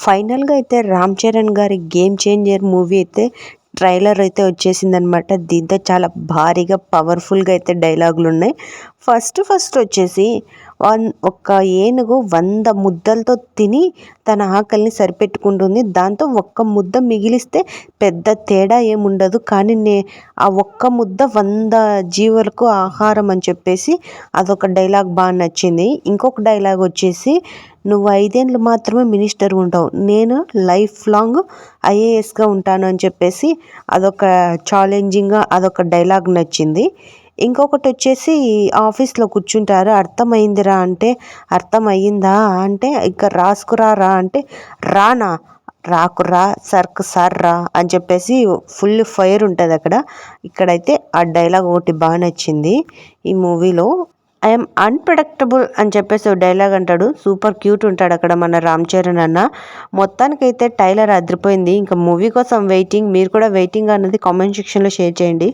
ఫైనల్గా అయితే రామ్ చరణ్ గారి గేమ్ చేంజర్ మూవీ అయితే ట్రైలర్ అయితే వచ్చేసిందనమాట. దీంతో చాలా భారీగా పవర్ఫుల్గా అయితే డైలాగులు ఉన్నాయి. ఫస్ట్ వచ్చేసి ఒక్క ఏనుగు 100 ముద్దలతో తిని తన ఆకలిని సరిపెట్టుకుంటుంది. దాంతో ఒక్క ముద్ద మిగిలిస్తే పెద్ద తేడా ఏముండదు, కానీ ఆ ఒక్క ముద్ద 100 జీవులకు ఆహారం అని చెప్పేసి అదొక డైలాగ్ బాగా నచ్చింది. ఇంకొక డైలాగ్ వచ్చేసి, నువ్వు 5 ఏళ్ళు మాత్రమే మినిస్టర్ ఉంటావు, నేను లైఫ్ లాంగ్ ఐఏఎస్గా ఉంటాను అని చెప్పేసి అదొక ఛాలెంజింగ్గా అదొక డైలాగ్ నచ్చింది. ఇంకొకటి వచ్చేసి, ఆఫీస్లో కూర్చుంటారు, అర్థమైందిరా అంటే అర్థమయ్యిందా అంటే ఇక రాసుకురారా అంటే రానా రాకురా సర్కు సర్రా అని చెప్పేసి ఫుల్ ఫైర్ ఉంటుంది అక్కడ. ఇక్కడైతే ఆ డైలాగ్ ఒకటి బాగా నచ్చింది ఈ మూవీలో. ఐఎమ్ అన్ప్రెడిక్టబుల్ అని చెప్పేసి ఒక డైలాగ్ అంటాడు. సూపర్ క్యూట్ ఉంటాడు అక్కడ మన రామ్ చరణ్ అన్న. మొత్తానికైతే టైలర్ అదిరిపోయింది. ఇంకా మూవీ కోసం వెయిటింగ్. మీరు కూడా వెయిటింగ్ అన్నది కామెంట్ సెక్షన్లో షేర్ చేయండి.